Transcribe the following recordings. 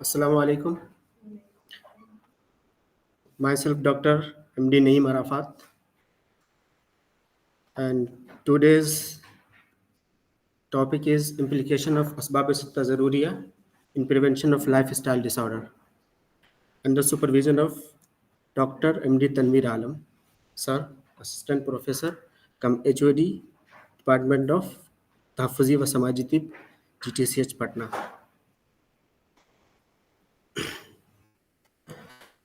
Assalamu alaikum. Myself Dr. MD Naeem Arafat, and today's topic is implication of Asbab Sitta Zaruriya in prevention of lifestyle disorder under supervision of Dr. MD Tanveer Alam, Sir, Assistant Professor, HOD, Department of Tahaffuzi wa Samaji Tib, GTCH Patna.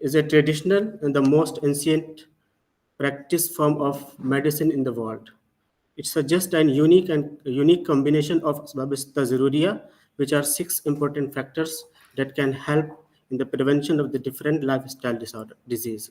is a traditional and the most ancient practice form of medicine in the world. It suggests an unique combination of asbab zaruriya, which are 6 important factors that can help in the prevention of the different lifestyle disease.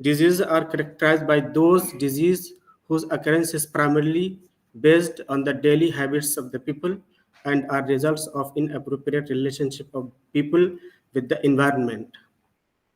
diseases are characterized by those diseases whose occurrence is primarily based on the daily habits of the people and are results of inappropriate relationship of people with the environment.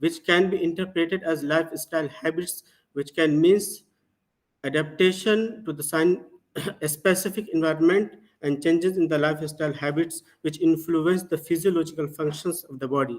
which can be interpreted as lifestyle habits, which can means adaptation to the specific environment and changes in the lifestyle habits which influence the physiological functions of the body.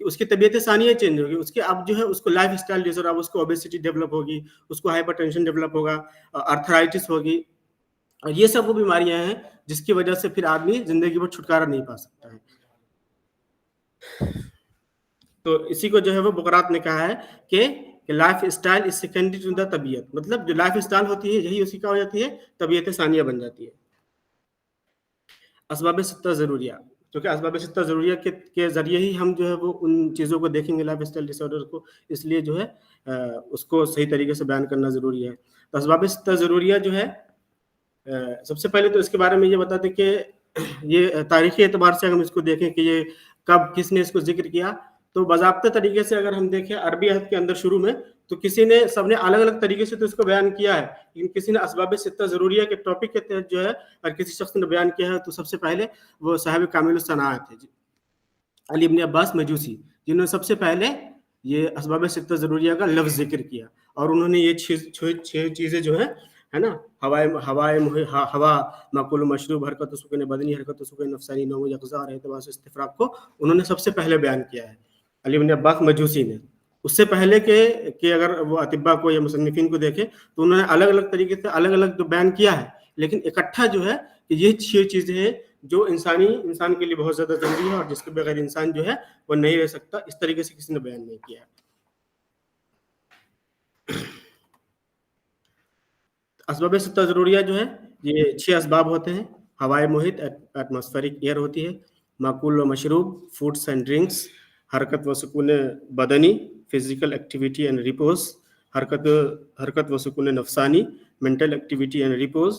کہ اس کی طبیعت ثانیہ change ہوگی, اس کے اب جو ہے اس کو life style ڈیزر, اب اس کو اوبیسٹی ڈیولپ ہوگی, اس کو ہائپر ٹینشن ڈیولپ ہوگا, آرتھرائٹس ہوگی, اور یہ سب وہ بیماریاں ہیں جس کی وجہ سے پھر آدمی زندگی پر چھٹکارا نہیں پا سکتا ہے. تو اسی کو جو ہے وہ بقرات نے کہا ہے کہ lifestyle is secondary to the طبیعت, مطلب جو لائف اسٹائل ہوتی ہے یہی اسی کا ہو جاتی ہے, طبیعت ثانیہ بن جاتی ہے. اسباب ستہ ضروریہ, کیونکہ اسباب ستہ ضروریہ کے ذریعے ہی ہم جو ہے وہ ان چیزوں کو دیکھیں گے لائف اسٹائل ڈس آرڈر کو, اس لیے جو ہے اس کو صحیح طریقے سے بیان کرنا ضروری ہے. تو اسباب ستہ ضروریہ جو ہے, سب سے پہلے تو اس کے بارے میں یہ بتا دیں کہ یہ تاریخی اعتبار سے ہم اس کو دیکھیں کہ یہ کب کس نے اس کو ذکر کیا, تو باضابطہ طریقے سے اگر ہم دیکھیں عربی عہد کے اندر شروع میں, تو سب نے الگ الگ طریقے سے تو اس کو بیان کیا ہے, لیکن کسی نے اسباب ستہ ضروریہ کے ٹاپک کے تحت جو ہے اگر کسی شخص نے بیان کیا ہے تو سب سے پہلے وہ صاحب کامل الصناعت ہے علی ابن عباس مجوسی, جنہوں نے سب سے پہلے یہ اسباب ستہ ضروریہ کا لفظ ذکر کیا, اور انہوں نے یہ چھ چیزیں جو ہے نا, ہوا, معقول و مشروب, حرکت و سکون بدنی, حرکت و سکون نفسانی, نوم و یقظہ اور احتباس و استفراغ کو انہوں نے سب سے پہلے بیان کیا ہے علی بن عباس مجوسی نے. اس سے پہلے کہ اگر وہ اطباء کو یا مصنفین کو دیکھیں تو انہوں نے الگ الگ طریقے سے الگ الگ جو بیان کیا ہے, لیکن اکٹھا جو ہے کہ یہ 6 چیزیں ہیں جو انسان کے لیے بہت زیادہ ضروری ہے, اور جس کے بغیر انسان جو ہے وہ نہیں رہ سکتا, اس طریقے سے کسی نے بیان نہیں کیا ہے. اسباب ستہ ضروریہ جو ہے یہ 6 اسباب ہوتے ہیں. ہوائے محیط, ایٹماسفیرک ایئر ہوتی ہے, معقول و مشروب, فوڈس اینڈ ڈرنکس, حرکت و سکون بدنی, فزیکل ایکٹیویٹی اینڈ ریپوز, حرکت و سکون نفسانی, مینٹل ایکٹیویٹی اینڈ ریپوز,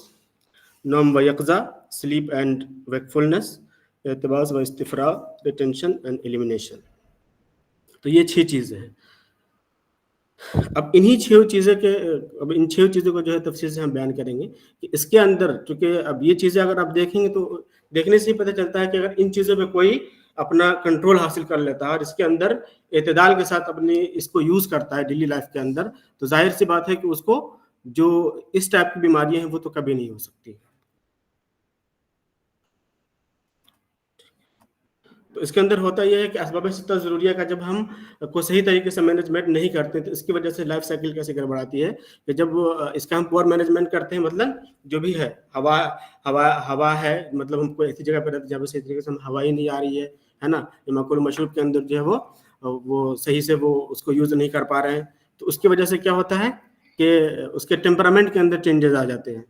نوم و یقظہ, سلیپ اینڈ ویکفulness, احتباس و استفراغ, ریٹینشن اینڈ ایلیمینیشن. تو یہ 6 چیزیں ہیں. اب ان 6 چیزوں کو جو ہے تفصیل سے ہم بیان کریں گے کہ اس کے اندر, چونکہ اب یہ چیزیں اگر آپ دیکھیں گے تو دیکھنے سے ہی پتہ چلتا ہے کہ اگر ان چیزوں پہ کوئی اپنا کنٹرول حاصل کر لیتا ہے اور اس کے اندر اعتدال کے ساتھ اس کو یوز کرتا ہے ڈیلی لائف کے اندر, تو ظاہر سی بات ہے کہ اس کو جو اس ٹائپ کی بیماریاں ہیں وہ تو کبھی نہیں ہو سکتی. تو اس کے اندر ہوتا یہ ہے کہ اسباب ستہ ضروریہ کا جب ہم کو صحیح طریقے سے مینجمنٹ نہیں کرتے تو اس کی وجہ سے لائف سائیکل کیسے گڑبڑاتی ہے کہ جب اس کا ہم پور مینجمنٹ کرتے ہیں, مطلب جو بھی ہے ہوا ہے, مطلب ہم کو ایسی جگہ پہ رہتے ہیں جہاں پہ صحیح طریقے سے ہوا ہی نہیں آ رہی ہے نا, معقول مشروب کے اندر جو ہے وہ صحیح سے وہ اس کو یوز نہیں کر پا رہے ہیں, تو اس کی وجہ سے کیا ہوتا ہے کہ اس کے ٹیمپرامنٹ کے اندر چینجز آ جاتے ہیں,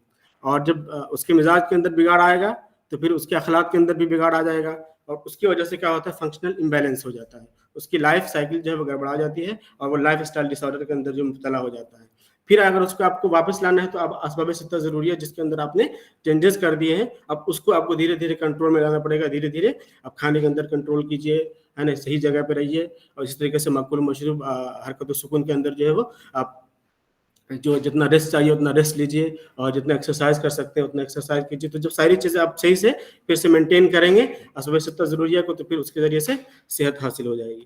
اور جب اس کے مزاج کے اندر بگاڑ آئے گا تو پھر اس کے اخلاق کے اندر بھی بگاڑ آ جائے گا, اور اس کی وجہ سے کیا ہوتا ہے فنکشنل امبیلنس ہو جاتا ہے, اس کی لائف سائیکل جو ہے وہ گڑبڑا جاتی ہے اور وہ لائف اسٹائل ڈس آرڈر کے اندر جو مبتلا ہو جاتا ہے. پھر اگر اس کو آپ کو واپس لانا ہے تو اب اسباب ستہ ضروری ہے جس کے اندر آپ نے چینجز کر دیے ہیں, اب اس کو آپ کو دھیرے دھیرے کنٹرول میں لانا پڑے گا. دھیرے دھیرے آپ کھانے کے اندر کنٹرول کیجیے, ہے نا, صحیح جگہ پہ رہیے, اور اس طریقے سے معقول مشروب, حرکت و سکون کے اندر جو ہے وہ آپ جو جتنا ریسٹ چاہیے اتنا ریسٹ لیجیے, اور جتنا ایکسرسائز کر سکتے ہیں اتنا ایکسرسائز کیجیے. تو جب ساری چیزیں آپ صحیح سے پھر سے مینٹین کریں گے اسباب ستہ ضروریہ کو, تو پھر اس کے ذریعے سے صحت حاصل ہو جائے گی.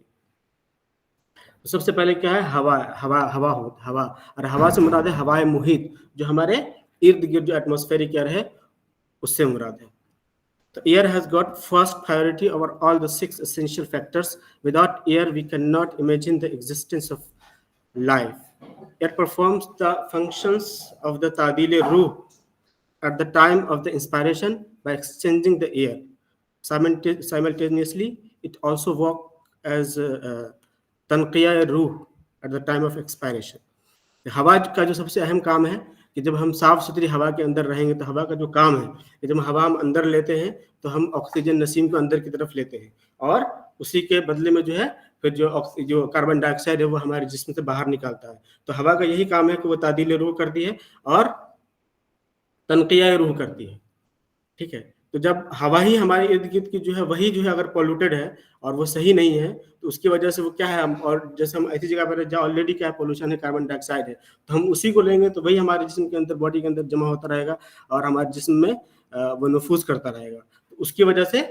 سب سے پہلے کیا ہے ہوا, اور ہوا سے مراد ہے ہوائے محیط, جو ہمارے ارد گرد جو ایٹماسفیرک ایئر ہے اس سے مراد ہے. The air has got first priority over all the 6 essential factors. Without air, we cannot imagine the existence of life. It performs the functions of the ta'dil-e-ruh at the time of the inspiration by exchanging the air. Simultaneously, it also works as tanqiya-e-ruh at the time of expiration. ہوا کا جو سب سے اہم کام ہے کہ جب ہم صاف ستھری ہوا کے اندر رہیں گے تو ہوا کا جو کام ہے کہ جب ہوا ہم اندر لیتے ہیں تو ہم آکسیجن نسیم کو اندر کی طرف لیتے ہیں, اور اسی کے بدلے میں جو ہے پھر جو کاربن ڈائی آکسائڈ ہے وہ ہمارے جسم سے باہر نکالتا ہے. تو ہوا کا یہی کام ہے کہ وہ تعدیل روح کرتی ہے اور تنقیہ روح کرتی ہے. ٹھیک ہے, تو جب ہوا ہی ہمارے ارد گرد کی جو ہے وہی جو ہے اگر پولوٹیڈ ہے اور وہ صحیح نہیں ہے تو اس کی وجہ سے وہ کیا ہے, اور جیسے ہم ایسی جگہ پر جہاں آلریڈی کیا ہے پولوشن ہے, کاربن ڈائی آکسائڈ ہے, تو ہم اسی کو لیں گے تو وہی ہمارے جسم کے اندر باڈی کے اندر جمع ہوتا رہے گا اور ہمارے جسم میں وہ نفوذ کرتا رہے گا. تو اس کی وجہ سے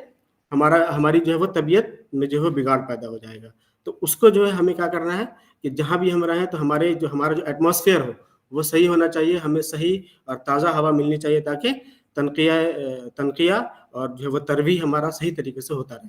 ہماری جو ہے وہ طبیعت میں جو ہے بگاڑ پیدا ہو جائے گا. تو اس کو جو ہے ہمیں کیا کرنا ہے کہ جہاں بھی ہم رہیں تو ہمارا جو ایٹماسفیئر ہو وہ صحیح ہونا چاہیے, ہمیں صحیح اور تازہ ہوا ملنی چاہیے تاکہ تنقیہ اور جو ہے وہ ترویح ہمارا صحیح طریقے سے ہوتا رہے.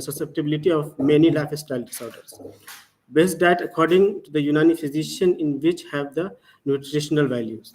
susceptibility of many lifestyle disorders. Best diet according to the Unani physician in which have the nutritional values.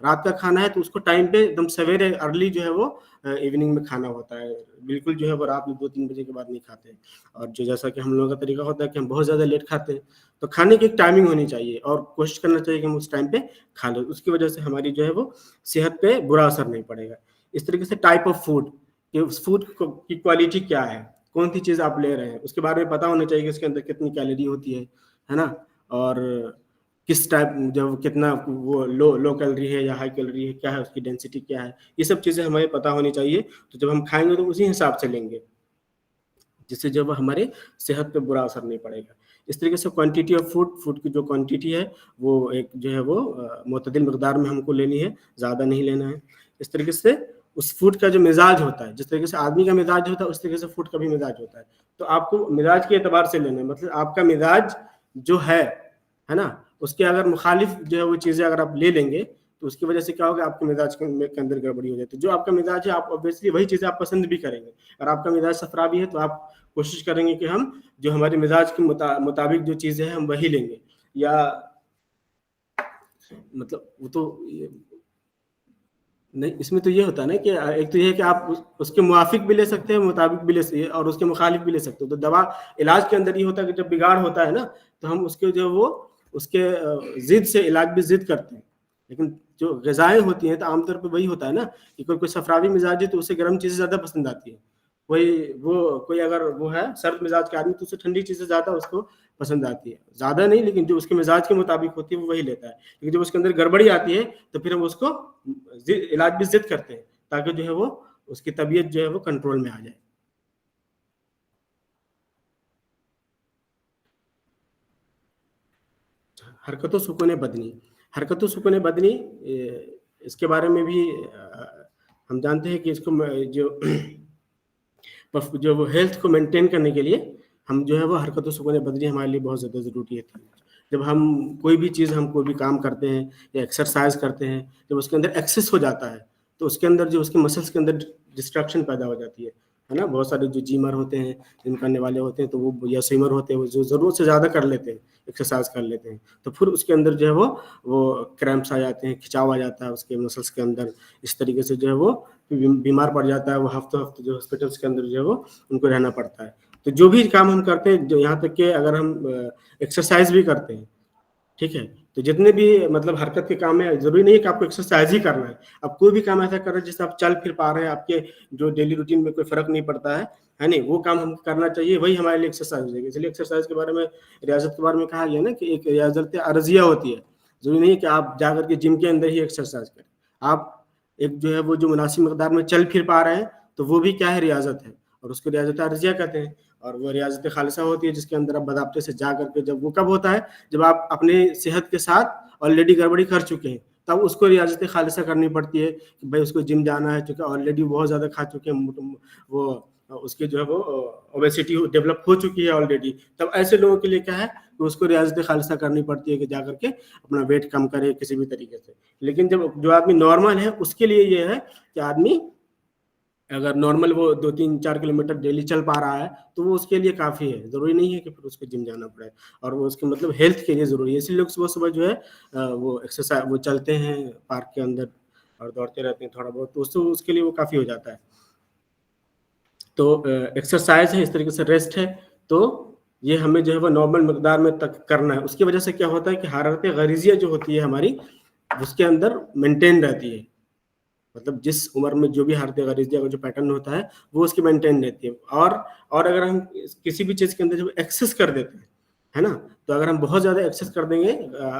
رات کا کھانا ہے تو اس کو ٹائم پہ ایک دم سویرے ارلی جو ہے وہ ایوننگ میں کھانا ہوتا ہے, بالکل جو ہے وہ رات میں 2-3 بجے کے بعد نہیں کھاتے. اور جو جیسا کہ ہم لوگوں کا طریقہ ہوتا ہے کہ ہم بہت زیادہ لیٹ کھاتے ہیں, تو کھانے کی ایک ٹائمنگ ہونی چاہیے اور کوشش کرنا چاہیے کہ ہم اس ٹائم پہ کھا لیں, اس کی وجہ سے ہماری جو ہے وہ صحت پہ برا اثر نہیں پڑے گا. اس طریقے سے ٹائپ آف فوڈ, کہ اس فوڈ کی کوالٹی کیا ہے, کون سی چیز آپ لے رہے ہیں, اس کے بارے میں پتہ ہونا چاہیے کہ اس کے اندر کتنی کیلوری ہوتی ہے نا, اور کس ٹائپ جب کتنا وہ لو کیلوری ہے یا ہائی کیلوری ہے, کیا ہے اس کی ڈینسٹی کیا ہے, یہ سب چیزیں ہمیں پتہ ہونی چاہیے. تو جب ہم کھائیں گے تو اسی حساب سے لیں گے, جس سے جب ہمارے صحت پہ برا اثر نہیں پڑے گا. اس طریقے سے کوانٹٹی آف فوڈ کی جو کوانٹٹی ہے وہ ایک جو ہے وہ معتدل مقدار میں ہم کو لینی ہے, زیادہ نہیں لینا ہے. اس طریقے سے اس فوڈ کا جو مزاج ہوتا ہے, جس طریقے سے آدمی کا مزاج ہوتا ہے اس طریقے سے فوڈ کا بھی مزاج ہوتا ہے. تو آپ کو مزاج کے اعتبار سے لینا ہے, مطلب آپ کا مزاج جو ہے نا, اس کے اگر مخالف جو ہے وہ چیزیں اگر آپ لے لیں گے تو اس کی وجہ سے کیا ہوگا, آپ کے مزاج کے اندر گڑبڑی ہو جاتی ہے. جو آپ کا مزاج ہے آپ اوبیسلی وہی چیزیں آپ پسند بھی کریں گے. اگر آپ کا مزاج صفراوی ہے تو آپ کوشش کریں گے کہ ہم جو ہمارے مزاج کے مطابق جو چیزیں ہیں ہم وہی لیں گے. یا مطلب وہ تو نہیں, اس میں تو یہ ہوتا ہے نا کہ ایک تو یہ ہے کہ آپ اس کے موافق بھی لے سکتے ہیں, مطابق بھی لے سکتے ہیں, اور اس کے مخالف بھی لے سکتے ہیں. تو دوا علاج کے اندر یہ ہوتا ہے کہ جب بگاڑ ہوتا ہے نا تو ہم اس کے جو وہ اس کے ضد سے علاج بھی ضد کرتے ہیں. لیکن جو غذائیں ہوتی ہیں تو عام طور پہ وہی ہوتا ہے نا کہ کوئی صفراوی مزاج ہے تو اسے گرم چیزیں زیادہ پسند آتی ہیں, وہ کوئی اگر وہ ہے سرد مزاج کا آدمی تو اسے ٹھنڈی چیزیں زیادہ اس کو پسند آتی ہے. زیادہ نہیں, لیکن جو اس کے مزاج کے مطابق ہوتی ہے وہ وہی لیتا ہے. لیکن جب اس کے اندر گڑبڑی آتی ہے تو پھر ہم اس کو علاج بھی ضد کرتے ہیں تاکہ جو ہے وہ اس کی طبیعت جو ہے وہ کنٹرول میں آ جائے. حرکت و سکون بدنی اس کے بارے میں بھی ہم جانتے ہیں کہ اس کو جو وہ ہیلتھ کو مینٹین کرنے کے لیے ہم جو ہے وہ حرکت و سکون بدنی ہمارے لیے بہت زیادہ ضروری ہے. جب ہم کوئی بھی چیز ہم کوئی بھی کام کرتے ہیں یا ایکسرسائز کرتے ہیں, جب اس کے اندر ایکسس ہو جاتا ہے تو اس کے اندر جو اس کے مسلس کے اندر ڈسٹرکشن پیدا ہو جاتی ہے نا. بہت سارے جو جیمر ہوتے ہیں, جم کرنے والے ہوتے ہیں, تو وہ یا سوئمر ہوتے ہیں, وہ جو ضرورت سے زیادہ کر لیتے ہیں, ایکسرسائز کر لیتے ہیں, تو پھر اس کے اندر جو ہے وہ کریمپس آ جاتے ہیں, کھچاؤ آ جاتا ہے اس کے مسلس کے اندر. اس طریقے سے جو ہے وہ بیمار پڑ جاتا ہے, وہ ہفتے جو ہاسپٹلس کے اندر جو ہے وہ ان کو رہنا پڑتا ہے. تو جو بھی کام ہم کرتے ہیں, جو یہاں تک کہ اگر ہم ایکسرسائز بھی کرتے ہیں, ٹھیک ہے, تو جتنے بھی مطلب حرکت کے کام ہے ضروری نہیں ہے کہ آپ کو ایکسرسائز ہی کرنا ہے. آپ کوئی بھی کام ایسا کر رہے ہیں جس سے آپ چل پھر پا رہے ہیں, آپ کے جو ڈیلی روٹین میں کوئی فرق نہیں پڑتا ہے نہیں, وہ کام ہم کرنا چاہیے, وہی ہمارے لیے ایکسرسائز ہو جائے گی. اس لیے ایکسرسائز کے بارے میں, ریاضت کے بارے میں کہا گیا نا کہ ایک ریاضت عرضیہ ہوتی ہے. ضروری نہیں ہے کہ آپ جا کر کے جم کے اندر ہی ایکسرسائز کریں. آپ ایک جو ہے وہ جو مناسب مقدار میں چل پھر پا رہے ہیں تو وہ بھی کیا ہے, ریاضت ہے, اور اس کو ریاضت عرضیہ کہتے ہیں. اور وہ ریاضت خالصہ ہوتی ہے جس کے اندر آپ باضابطے سے جا کر کے, جب وہ کب ہوتا ہے جب آپ اپنے صحت کے ساتھ آلریڈی گڑبڑی کر چکے ہیں, تب اس کو ریاضت خالصہ کرنی پڑتی ہے کہ بھائی اس کو جم جانا ہے, چونکہ آلریڈی بہت زیادہ کھا چکے ہیں, وہ اس کی جو ہے وہ اوبیسٹی ڈیولپ ہو چکی ہے آلریڈی. تب ایسے لوگوں کے لیے کیا ہے کہ اس کو ریاضت خالصہ کرنی پڑتی ہے کہ جا کر کے اپنا ویٹ کم کرے کسی بھی طریقے سے. لیکن جب جو آدمی نارمل ہے اس کے لیے یہ ہے کہ آدمی اگر نارمل وہ 2-3-4 کلومیٹر ڈیلی چل پا رہا ہے تو وہ اس کے لیے کافی ہے. ضروری نہیں ہے کہ پھر اس کو جم جانا پڑے, اور وہ اس کے مطلب ہیلتھ کے لیے ضروری ہے. اسی لیے لوگ صبح جو ہے وہ ایکسرسائز وہ چلتے ہیں پارک کے اندر اور دوڑتے رہتے ہیں تھوڑا بہت, تو اس کے لیے وہ کافی ہو جاتا ہے. تو ایکسرسائز ہے, اس طریقے سے ریسٹ ہے, تو یہ ہمیں جو ہے وہ نارمل مقدار میں تک کرنا ہے. اس کی وجہ سے کیا ہوتا ہے کہ حرارت غریزیہ جو ہوتی ہے ہماری, اس کے اندر مینٹین رہتی ہے. مطلب جس عمر میں جو بھی حرارت غریزیہ کا جو پیٹرن ہوتا ہے وہ اس کی مینٹین رہتی ہے. اور اگر ہم کسی بھی چیز کے اندر جب ایکسس کر دیتے ہیں ہے نا, تو اگر ہم بہت زیادہ ایکسس کر دیں گے,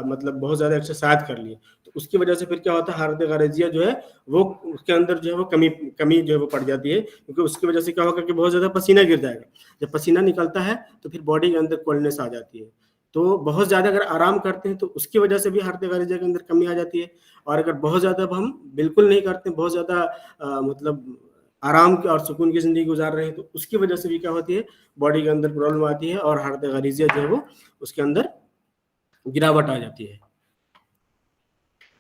مطلب بہت زیادہ ایکسرسائز کر لیے, تو اس کی وجہ سے پھر کیا ہوتا ہے, حرارت غریزیہ جو ہے وہ اس کے اندر جو ہے وہ کمی جو ہے وہ پڑ جاتی ہے. کیونکہ اس کی وجہ سے کیا ہوگا کہ بہت زیادہ پسینہ گر جائے گا. جب پسینہ نکلتا ہے تو پھر باڈی کے اندر کولنس آ جاتی ہے. تو بہت زیادہ اگر آرام کرتے ہیں تو اس کی وجہ سے بھی حرارت غریزیہ کے اندر کمی آ جاتی ہے. اور اگر بہت زیادہ ہم بالکل نہیں کرتے, بہت زیادہ مطلب آرام اور سکون کی زندگی گزار رہے ہیں, تو اس کی وجہ سے بھی کیا ہوتی ہے, باڈی کے اندر پرابلم آتی ہے اور حرارت غریزیہ جو ہے وہ اس کے اندر گراوٹ آ جاتی ہے.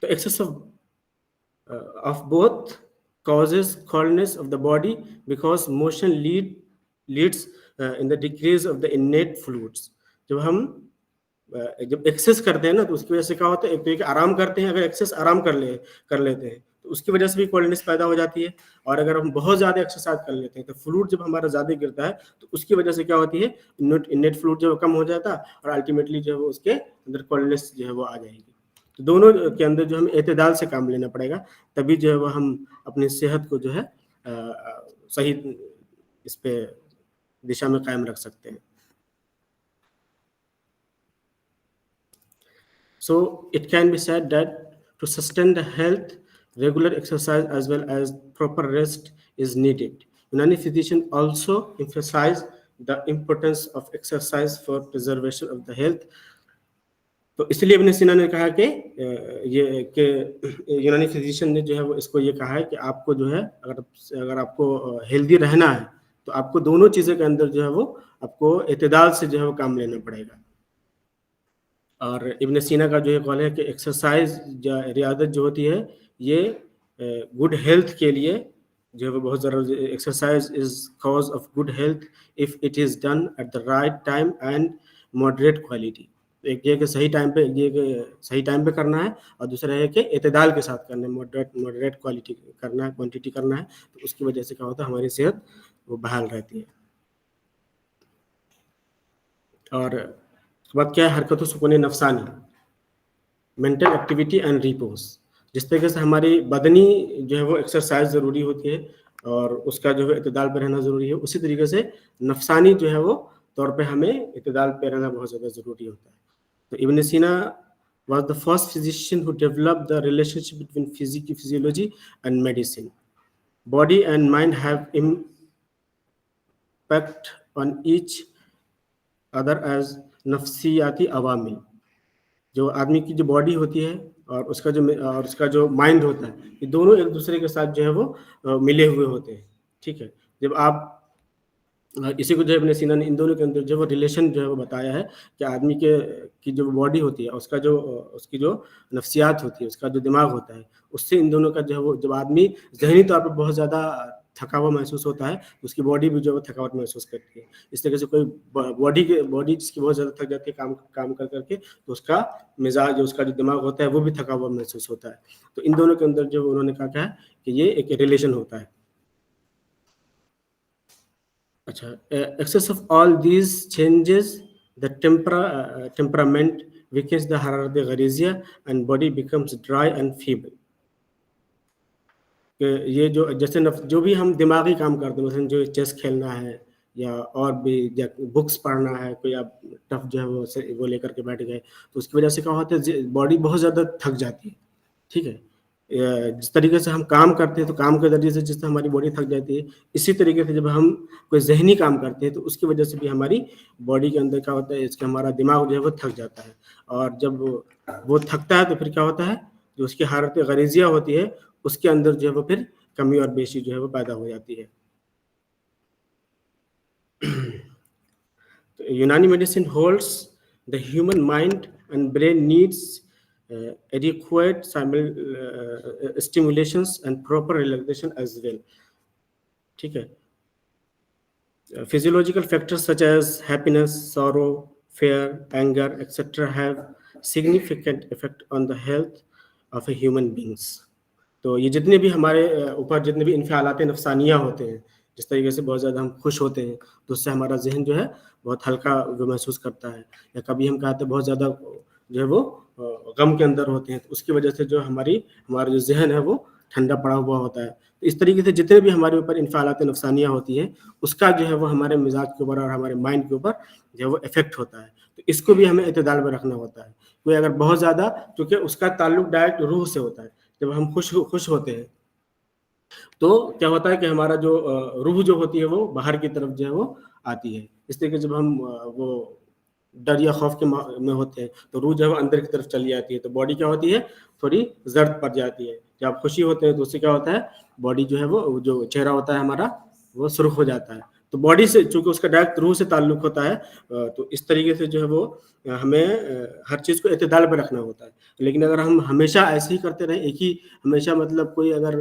تو excess of both causes coldness of the body because motion leads in the decrease of the innate fluids. جب ہم جب ایکسیس کرتے ہیں نا تو اس کی وجہ سے کیا ہوتا ہے, ایک تو یہ کہ آرام کرتے ہیں, اگر ایکسیس آرام کر لیتے ہیں تو اس کی وجہ سے بھی کولڈنس پیدا ہو جاتی ہے. اور اگر ہم بہت زیادہ ایکسرسائز کر لیتے ہیں تو فلوئڈ جب ہمارا زیادہ گرتا ہے تو اس کی وجہ سے کیا ہوتی ہے, نیٹ فلوئڈ جو کم ہو جاتا ہے اور الٹیمیٹلی جو ہے اس کے اندر کولڈنس جو ہے وہ آ جائے گی. تو دونوں کے اندر جو ہم اعتدال سے کام لینا پڑے گا, تبھی جو ہے وہ ہم اپنی صحت کو جو ہے صحیح اس پہ دشا میں قائم رکھ سکتے ہیں. So it can be said that to sustain the health, regular exercise as well as proper rest is needed. Unani physician also emphasize the importance of exercise for preservation of the health. تو اس لیے ابن سینا نے کہا کہ یہ کہ یونانی physician نے جو ہے وہ اس کو یہ کہا ہے کہ آپ کو جو ہے اگر آپ کو ہیلدی رہنا ہے تو آپ کو دونوں چیزوں کے اندر جو ہے وہ آپ کو اعتدال سے جو ہے وہ کام لینا پڑے گا. اور ابن سینا کا جو یہ قول ہے کہ ایکسرسائز ریاضت جو ہوتی ہے یہ گڈ ہیلتھ کے لیے جو ہے وہ بہت ضروری. Exercise is cause of good health if it is done at the right time and moderate quality. ایک یہ کہ صحیح ٹائم پہ کرنا ہے, اور دوسرا ہے کہ اعتدال کے ساتھ کرنا ہے, ماڈریٹ کوالٹی کرنا ہے, کوانٹٹی کرنا ہے. تو اس کی وجہ سے کیا ہوتا ہے, ہماری صحت وہ بحال رہتی ہے. اور اس کے بعد کیا ہے, حرکت و سکون نفسانی, مینٹل ایکٹیویٹی اینڈ ریپوز. جس طریقے سے ہماری بدنی جو ہے وہ ایکسرسائز ضروری ہوتی ہے اور اس کا جو ہے اعتدال پہ رہنا ضروری ہے, اسی طریقے سے نفسانی جو ہے وہ طور پہ ہمیں اعتدال پہ رہنا بہت زیادہ ضروری ہوتا ہے. تو ابن سینا was the first physician who developed the relationship between physiology and medicine. Body and mind have impact on each other as نفسیاتی عوامل. جو آدمی کی جو باڈی ہوتی ہے اور اس کا جو مائنڈ ہوتا ہے, یہ دونوں ایک دوسرے کے ساتھ جو ہے وہ ملے ہوئے ہوتے ہیں. ٹھیک ہے, جب آپ اسی کو جو ہے ابن سینا نے ان دونوں کے اندر جو وہ ریلیشن جو ہے وہ بتایا ہے کہ آدمی کی جو باڈی ہوتی ہے, اس کی جو نفسیات ہوتی ہے, اس کا جو دماغ ہوتا ہے, اس سے ان دونوں کا جو ہے وہ, جب آدمی ذہنی طور پر بہت زیادہ تھکا ہوا محسوس ہوتا ہے تو اس کی باڈی بھی جو ہے تھکاوٹ محسوس کرتی ہے. اس طرح سے کوئی باڈی جس کی بہت زیادہ تھک جاتی ہے کام کر کے, تو اس کا مزاج, اس کا جو دماغ ہوتا ہے وہ بھی تھکا ہوا محسوس ہوتا ہے. تو ان دونوں کے اندر جو انہوں نے کہا ہے کہ یہ ایک ریلیشن ہوتا ہے. اچھا, excess of all these changes the temperament weakens the حرارت غریزیہ and body becomes dry and feeble. کہ یہ جیسے جو بھی ہم دماغی کام کرتے ہیں, مثلا جو چیس کھیلنا ہے یا اور بھی بکس پڑھنا ہے, کوئی آپ ٹف جو ہے وہ لے کر کے بیٹھ گئے, تو اس کی وجہ سے کیا ہوتا ہے, باڈی بہت زیادہ تھک جاتی ہے. ٹھیک ہے, جس طریقے سے ہم کام کرتے ہیں تو کام کے ذریعے سے جس سے ہماری باڈی تھک جاتی ہے, اسی طریقے سے جب ہم کوئی ذہنی کام کرتے ہیں تو اس کی وجہ سے بھی ہماری باڈی کے اندر کیا ہوتا ہے, اس کا ہمارا دماغ جو ہے وہ تھک جاتا ہے. اور جب وہ تھکتا ہے تو پھر کیا ہوتا ہے, جو اس کی حرارت غریزیہ ہوتی ہے اس کے اندر جو ہے وہ پھر کمی اور بیشی جو ہے وہ پیدا ہو جاتی ہے. یونانی medicine holds the human mind and brain needs adequate stimulations and proper relaxation as well. ٹھیک ہے, physiological factors such as happiness, sorrow, fear, anger, etc. have significant effect on the health of a human beings. تو یہ جتنے بھی ہمارے اوپر جتنے بھی انفعالات نفسانیہ ہوتے ہیں, جس طریقے سے بہت زیادہ ہم خوش ہوتے ہیں تو اس سے ہمارا ذہن جو ہے بہت ہلکا محسوس کرتا ہے, یا کبھی ہم کہتے ہیں بہت زیادہ جو ہے وہ غم کے اندر ہوتے ہیں تو اس کی وجہ سے جو ہمارا جو ذہن ہے وہ ٹھنڈا پڑا ہوا ہوتا ہے. تو اس طریقے سے جتنے بھی ہمارے اوپر انفعالات نفسانیہ ہوتی ہیں اس کا جو ہے وہ ہمارے مزاج کے اوپر اور ہمارے مائنڈ کے اوپر جو ہے وہ افیکٹ ہوتا ہے. تو اس کو بھی ہمیں اعتدال میں رکھنا ہوتا ہے. کوئی اگر بہت زیادہ, کیونکہ اس کا تعلق ڈائریکٹ روح سے ہوتا ہے, جب ہم خوش ہوتے ہیں تو کیا ہوتا ہے کہ ہمارا جو روح جو ہوتی ہے وہ باہر کی طرف جو ہے وہ آتی ہے. اس طریقے جب ہم وہ ڈر یا خوف کے میں ہوتے ہیں تو روح جو ہے وہ اندر کی طرف چلی جاتی ہے, تو باڈی کیا ہوتی ہے, تھوڑی زرد پڑ جاتی ہے. جب آپ خوشی ہوتے ہیں تو اس سے کیا ہوتا ہے, باڈی جو ہے وہ جو چہرہ ہوتا ہے ہمارا وہ سرخ ہو جاتا ہے. تو باڈی سے چونکہ اس کا ڈائریکٹ روح سے تعلق ہوتا ہے, تو اس طریقے سے جو ہے وہ ہمیں ہر چیز کو اعتدال پہ رکھنا ہوتا ہے. لیکن اگر ہم ہمیشہ ایسے ہی کرتے رہیں, ایک ہی ہمیشہ, مطلب کوئی اگر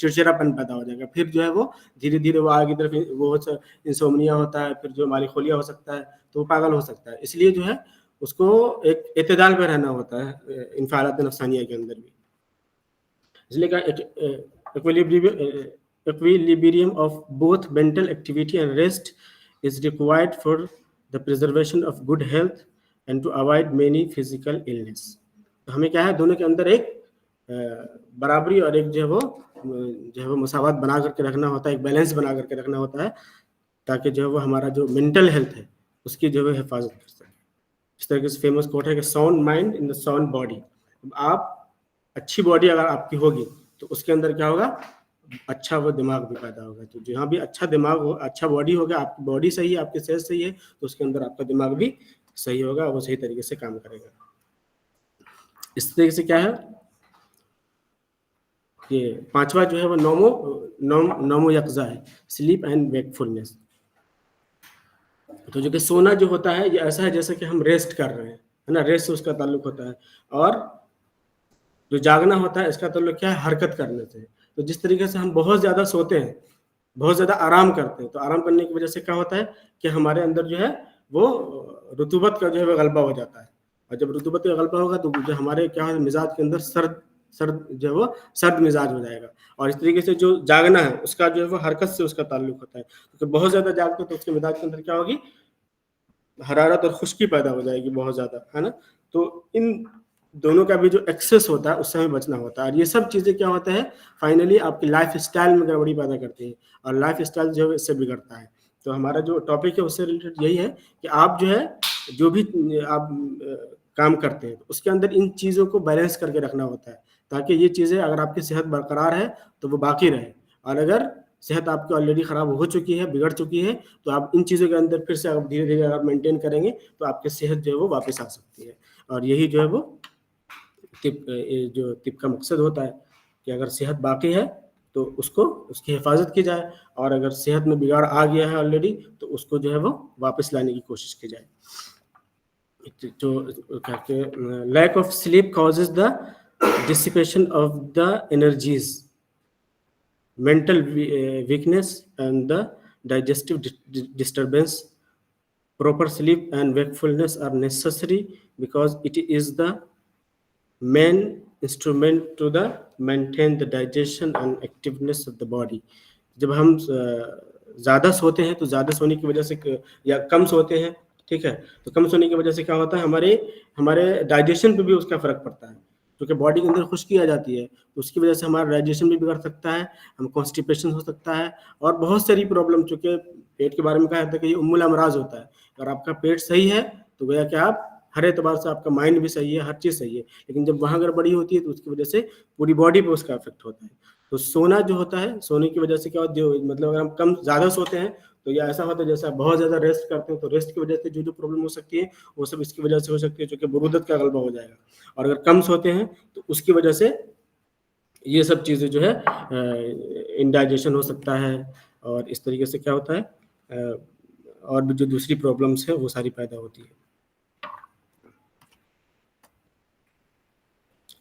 چڑچڑاپن پیدا ہو جائے گا. پھر جو ہے وہ دھیرے دھیرے وہ آگے کی طرف وہ انسومنیا ہوتا ہے, پھر جو مالی خولیا ہو سکتا ہے, تو وہ پاگل ہو سکتا ہے. اس لیے جو ہے اس کو ایک اعتدال پہ رہنا ہوتا ہے انفعالات نفسانیہ کے اندر بھی. اس لیے کہ equilibrium of both mental activity and rest is required for the preservation of good health and to avoid many physical illness. تو ہمیں کیا ہے, دونوں کے اندر ایک برابری اور ایک جو ہے وہ مساوات بنا کر کے رکھنا ہوتا ہے, ایک بیلنس بنا کر کے رکھنا ہوتا ہے, تاکہ جو ہے وہ ہمارا جو مینٹل ہیلتھ ہے اس کی جو ہے حفاظت کر سکے. اس طرح سے فیمس کوٹ ہے کہ sound mind in the sound body. آپ اچھی باڈی اگر آپ کی ہوگی تو اس کے اندر کیا ہوگا, اچھا وہ دماغ بھی پیدا ہوگا. تو جہاں بھی اچھا دماغ ہو, اچھا باڈی ہوگا, آپ کی باڈی صحیح ہے, آپ کی صحت صحیح ہے, تو اس کے اندر آپ کا دماغ بھی صحیح ہوگا, وہ صحیح طریقے سے کام کرے گا. اس طریقے سے کیا ہے کہ پانچواں جو ہے وہ نومو یقظہ ہے, سلیپ اینڈ ویکفulness. تو جو کہ سونا جو ہوتا ہے یہ ایسا ہے جیسے کہ ہم ریسٹ کر رہے ہیں, ہے نا, ریسٹ سے اس کا تعلق ہوتا ہے. اور جو جاگنا ہوتا ہے اس کا تعلق کیا ہے, حرکت کرنے سے. تو جس طریقے سے ہم بہت زیادہ سوتے ہیں, بہت زیادہ آرام کرتے ہیں, تو آرام کرنے کی وجہ سے کیا ہوتا ہے کہ ہمارے اندر جو ہے وہ رطوبت کا جو ہے وہ غلبہ ہو جاتا ہے. اور جب رطوبت کا غلبہ ہوگا تو جو ہمارے کیا ہے مزاج کے اندر سرد جو ہے وہ سرد مزاج ہو جائے گا. اور اس طریقے سے جو جاگنا ہے اس کا جو ہے وہ حرکت سے اس کا تعلق ہوتا ہے. کیونکہ بہت زیادہ جاگتے تو اس کے مزاج کے اندر کیا ہوگی, حرارت اور خشکی پیدا ہو جائے گی بہت زیادہ, ہے نا. تو ان دونوں کا بھی جو ایکسس ہوتا ہے اس سے ہمیں بچنا ہوتا ہے. اور یہ سب چیزیں کیا ہوتا ہے فائنلی آپ کی لائف اسٹائل میں گڑبڑی پیدا کرتی ہیں, اور لائف اسٹائل جو ہے اس سے بگڑتا ہے. تو ہمارا جو ٹاپک ہے اس سے ریلیٹڈ یہی ہے کہ آپ جو ہے جو بھی آپ کام کرتے ہیں اس کے اندر ان چیزوں کو بیلنس کر کے رکھنا ہوتا ہے, تاکہ یہ چیزیں اگر آپ کی صحت برقرار ہے تو وہ باقی رہے, اور اگر صحت آپ کی آلریڈی خراب ہو چکی ہے, بگڑ چکی ہے, تو آپ ان چیزوں کے اندر پھر سے آپ دھیرے دھیرے اگر مینٹین کریں گے تو آپ کی صحت جو ہے وہ واپس آ سکتی ہے. اور یہی جو ہے وہ طب کا مقصد ہوتا ہے کہ اگر صحت باقی ہے تو اس کی حفاظت کی جائے, اور اگر صحت میں بگاڑ آ گیا ہے آلریڈی تو اس کو جو ہے وہ واپس لانے کی کوشش کی جائے. جو lack of sleep causes the dissipation of the energies, mental weakness and the digestive disturbance. Proper sleep and wakefulness are necessary because it is the main instrument to the maintain the digestion and activeness of the body. جب ہم زیادہ سوتے ہیں تو زیادہ سونے کی وجہ سے, یا کم سوتے ہیں, ٹھیک ہے, تو کم سونے کی وجہ سے کیا ہوتا ہے ہمارے ڈائجیشن پہ بھی اس کا فرق پڑتا ہے, کیونکہ باڈی کے اندر خشکی آ جاتی ہے, تو اس کی وجہ سے ہمارا ڈائجیشن بھی بگڑ سکتا ہے, ہم کانسٹیپیشن ہو سکتا ہے, اور بہت ساری پرابلم, چونکہ پیٹ کے بارے میں کہا جاتا ہے کہ یہ ام الامراض ہوتا ہے. اگر آپ کا پیٹ صحیح ہے تو گویا کہ آپ ہر اعتبار سے آپ کا مائنڈ بھی صحیح ہے, ہر چیز صحیح ہے, لیکن جب وہاں گڑبڑی ہوتی ہے تو اس کی وجہ سے پوری باڈی پہ اس کا افیکٹ ہوتا ہے. تو سونا جو ہوتا ہے, سونے کی وجہ سے کیا ہوتا ہے, مطلب اگر ہم زیادہ سوتے ہیں تو یہ ایسا ہوتا ہے جیسا بہت زیادہ ریسٹ کرتے ہیں, تو ریسٹ کی وجہ سے جو پرابلم ہو سکتی ہے وہ سب اس کی وجہ سے ہو سکتی ہے, چونکہ برودت کا غلبہ ہو جائے گا. اور اگر کم سوتے ہیں تو اس کی وجہ سے یہ سب چیزیں جو ہے انڈائجیشن ہو سکتا ہے, اور اس طریقے سے کیا ہوتا ہے اور بھی جو دوسری پرابلمس ہیں وہ ساری پیدا ہوتی ہے.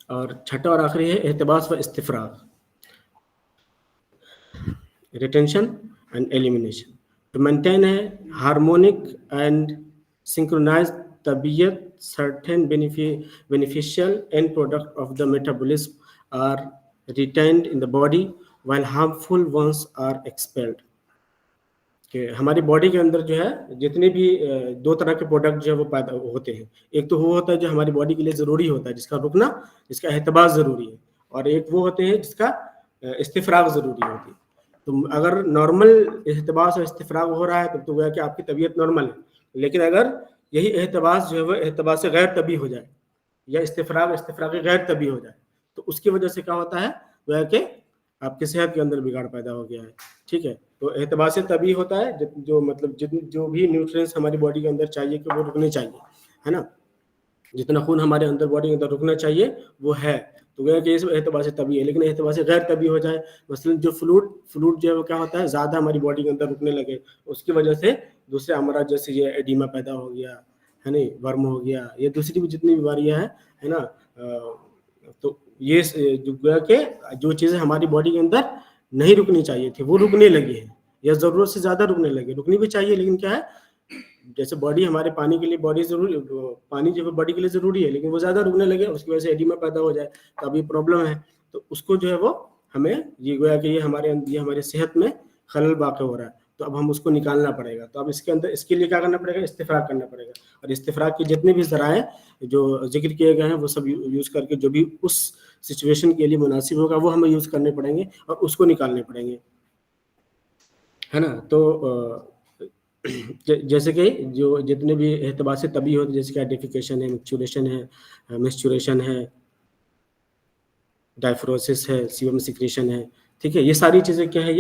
اور چھٹا اور آخری ہے احتباس و استفراغ, retention and elimination. To maintain a harmonic and synchronized طبیعت, certain beneficial end product of the metabolism are retained in the body while harmful ones are expelled. کہ ہماری باڈی کے اندر جو ہے جتنے بھی دو طرح کے پروڈکٹ جو ہے وہ پیدا ہوتے ہیں, ایک تو وہ ہوتا ہے جو ہماری باڈی کے لیے ضروری ہوتا ہے, جس کا رکنا, جس کا احتباس ضروری ہے, اور ایک وہ ہوتے ہیں جس کا استفراغ ضروری ہوتی ہے. تو اگر نارمل احتباس اور استفراغ ہو رہا ہے تب تو گویا کہ آپ کی طبیعت نارمل ہے, لیکن اگر یہی احتباس جو ہے وہ احتباس غیر طبی ہو جائے, یا استفراغ غیر طبی ہو جائے, تو اس کی وجہ سے کیا ہوتا ہے گویا کہ آپ کی صحت کے اندر بگاڑ پیدا ہو گیا ہے. ٹھیک ہے, تو احتباس طبی ہوتا ہے جو مطلب جو بھی نیوٹرینس ہماری باڈی کے اندر چاہیے کہ وہ رکنے چاہیے, ہے نا, جتنا خون ہمارے اندر باڈی کے اندر رکنا چاہیے وہ ہے, تو گویا کہ یہ احتباس طبی ہے. لیکن احتباس غیر طبی ہو جائے, مثلا جو فلوڈ جو ہے وہ کیا ہوتا ہے زیادہ ہماری باڈی کے اندر رکنے لگے, اس کی وجہ سے دوسرے امراض جیسے یہ ایڈیما پیدا ہو گیا, ہے نہیں, ورم ہو گیا, یہ دوسری بھی جتنی بیماریاں ہیں, ہے نا, تو یہ جو گویا کہ جو چیزیں ہماری باڈی کے اندر نہیں رکنی چاہیے تھی وہ رکنے لگی ہیں, یا ضرورت سے زیادہ رکنے لگے. رکنی بھی چاہیے لیکن کیا ہے, جیسے باڈی ہمارے پانی کے لیے باڈی ضروری, پانی جو ہے باڈی کے لیے ضروری ہے, لیکن وہ زیادہ رکنے لگے, اس کی وجہ سے ایڈیما پیدا ہو جائے, تو اب یہ پرابلم ہے. تو اس کو جو ہے وہ ہمیں یہ گویا کہ یہ ہمارے صحت میں خلل واقع ہو رہا ہے, تو اب ہم اس کو نکالنا پڑے گا. تو اب اس کے اندر اس کے لیے کیا کرنا پڑے گا, استفراغ کرنا پڑے گا. اور استفراغ کے جتنے بھی ذرائع جو ذکر کیے گئے ہیں وہ سب یوز کر کے جو بھی اس سچویشن کے لیے مناسب ہوگا وہ ہمیں یوز کرنے پڑیں گے اور اس کو نکالنے پڑیں گے, ہے نا. تو جیسے کہ جو جتنے بھی احتباس طبی ہوتے ہیں, جیسے کہ ڈیفیکیشن ہے, مسچوریشن ہے, ڈائفروسس ہے, سیبم سیکریشن ہے, ٹھیک ہے, یہ ساری چیزیں کیا ہے,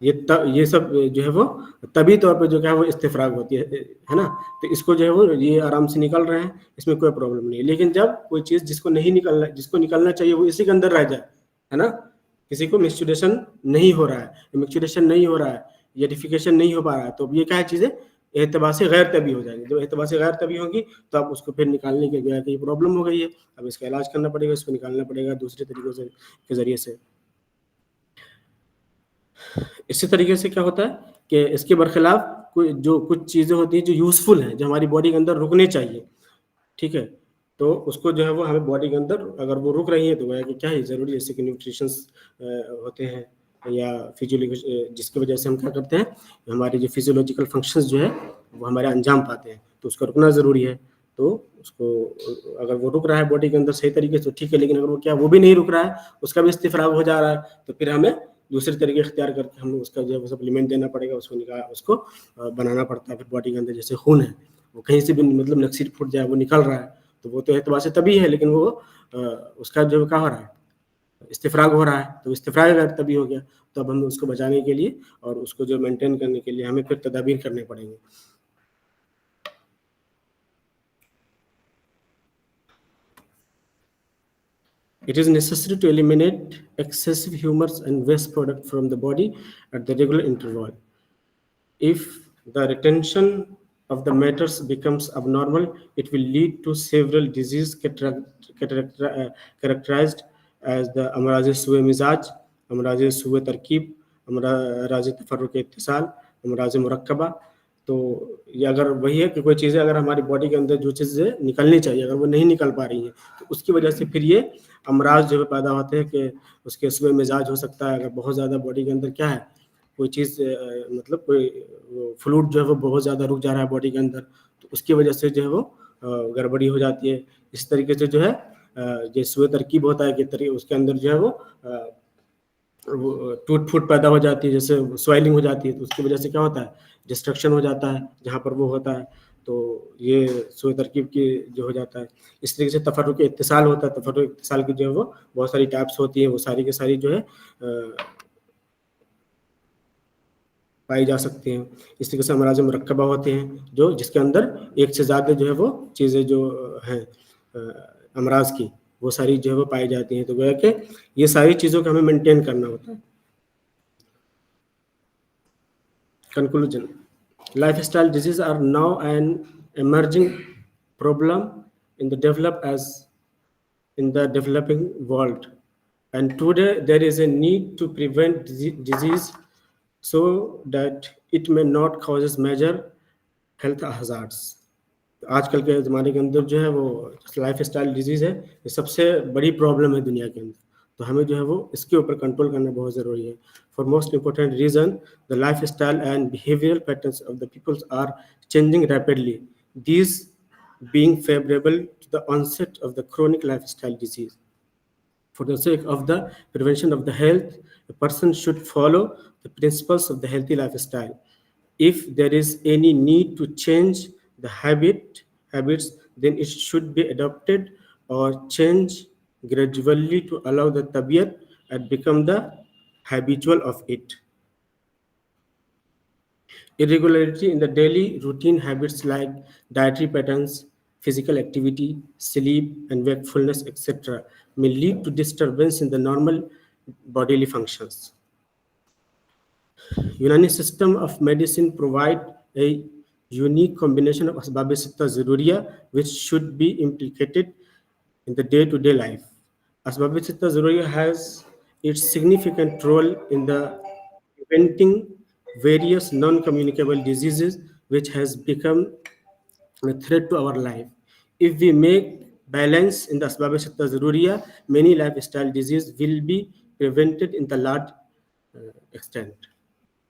یہ سب جو ہے وہ طبی طور پہ جو کیا ہے وہ استفراغ ہوتی ہے نا. تو اس کو جو ہے وہ یہ آرام سے نکل رہے ہیں, اس میں کوئی پرابلم نہیں ہے. لیکن جب کوئی چیز جس کو نکلنا چاہیے وہ اسی کے اندر رہ جائے, ہے نا, کسی کو مسچوریشن نہیں ہو رہا ہے, یا ڈیفیکیشن نہیں ہو پا رہا ہے, تو یہ کیا ہے, چیزیں احتباس غیر طبی ہو جائیں گی. جب احتباس غیر طبی ہوگی تو اب اس کو پھر نکالنے کے گویا کہ یہ پرابلم ہو گئی ہے, اب اس کا علاج کرنا پڑے گا, اس کو نکالنا پڑے گا دوسرے طریقوں سے کے ذریعے سے. اسی طریقے سے کیا ہوتا ہے کہ اس کے برخلاف جو کچھ چیزیں ہوتی ہیں جو یوزفل ہیں, جو ہماری باڈی کے اندر رکنے چاہیے, ٹھیک ہے, تو اس کو جو ہے وہ ہمیں باڈی کے اندر اگر وہ رک رہی ہیں تو گویا کہ کیا ہے ضروری, جیسے کہ نیوٹریشنس ہوتے ہیں یا فزیولوجی, جس کی وجہ سے ہم کیا کرتے ہیں, ہمارے جو فزیولوجیکل فنکشنز جو ہے وہ ہمارے انجام پاتے ہیں, تو اس کا رکنا ضروری ہے. تو اس کو اگر وہ رک رہا ہے باڈی کے اندر صحیح طریقے سے ٹھیک ہے, لیکن اگر وہ بھی نہیں رک رہا ہے, اس کا بھی استفراغ ہو جا رہا ہے, تو پھر ہمیں دوسرے طریقے اختیار کر کے ہم اس کا جو ہے سپلیمنٹ دینا پڑے گا, اس کو بنانا پڑتا ہے. پھر باڈی کے اندر جیسے خون ہے وہ کہیں سے بھی مطلب نکسیر پھوٹ جائے وہ نکل رہا ہے, تو وہ تو اعتبار سے طبی ہے, لیکن وہ اس کا جو کیا ہو رہا ہے, استفراغ ہو رہا ہے, تو استفراغ غیر طبی ہو گیا. تو اب ہم اس کو بچانے کے لیے اور اس کو جو مینٹین کرنے کے لیے ہمیں پھر تدابیر کرنے پڑیں گے. It is necessary to eliminate excessive humors and waste product from the body at the regular interval. If the retention of the matters becomes abnormal, it will lead to several diseases characterized as the امراض سوء مزاج, امراض سوء ترکیب, امراض تفرق اتصال, امراض مرکبہ. تو یہ اگر وہی ہے کہ کوئی چیزیں اگر ہماری باڈی کے اندر جو چیزیں نکلنی چاہیے اگر وہ نہیں نکل پا رہی ہیں, تو اس کی وجہ سے پھر یہ امراض جو پیدا ہوتے ہیں کہ اس کے سوء مزاج ہو سکتا ہے. اگر بہت زیادہ باڈی کے اندر کیا ہے کوئی چیز مطلب کوئی فلوئڈ جو ہے وہ بہت زیادہ رک جا رہا ہے باڈی کے اندر, تو اس کی وجہ سے جو ہے وہ گڑبڑی ہو جاتی ہے. اس طریقے سے جو ہے یہ سوء ترکیب ہوتا ہے کہ اس کے اندر جو ہے وہ ٹوٹ پھوٹ پیدا ہو جاتی ہے, جیسے سوائلنگ ہو جاتی ہے, تو اس کی وجہ سے کیا ہوتا ہے ڈسٹرکشن ہو جاتا ہے جہاں پر وہ ہوتا ہے, تو یہ سوء ترکیب کی جو ہو جاتا ہے. اس طریقے سے تفرق اتصال ہوتا ہے, تفرق اتصال کی جو ہے وہ بہت ساری ٹائپس ہوتی ہیں, وہ ساری کی ساری جو ہے پائی جا سکتے ہیں. اس طریقے سے امراض مرکبہ ہوتے ہیں جو جس کے اندر ایک سے زیادہ جو ہے وہ چیزیں جو ہیں امراض کی وہ ساری جو ہے وہ پائی جاتی ہیں. تو گویا کہ یہ ساری چیزوں کو ہمیں مینٹین کرنا ہوتا ہے. Conclusion: lifestyle diseases are now an emerging problem in the developing world, and today there is a need to prevent disease so that it may not cause major health hazards. آج کل کے زمانے کے اندر جو ہے وہ لائف اسٹائل ڈیزیز ہے, یہ سب سے بڑی پرابلم ہے دنیا کے اندر, تو ہمیں جو ہے وہ اس کے اوپر کنٹرول کرنا بہت ضروری ہے. For most important reason, the lifestyle and behavioral patterns of the people are changing rapidly, these being favorable to the onset of the chronic lifestyle disease. For the sake of the prevention of the health, a person should follow the principles of the healthy lifestyle. If there is any need to change the habits, then it should be adopted or changed gradually to allow the tabiyat and become the habitual of it. Irregularity in the daily routine habits like dietary patterns, physical activity, sleep and wakefulness, etc. may lead to disturbance in the normal bodily functions. Unani system of medicine provide a unique combination of asbab sitta zaruriya which should be implicated in the day-to-day life. Asbab sitta zaruriya has its significant role in the preventing various non-communicable diseases which has become a threat to our life. If we make balance in the asbab sitta zaruriya, many lifestyle disease will be prevented in the large extent.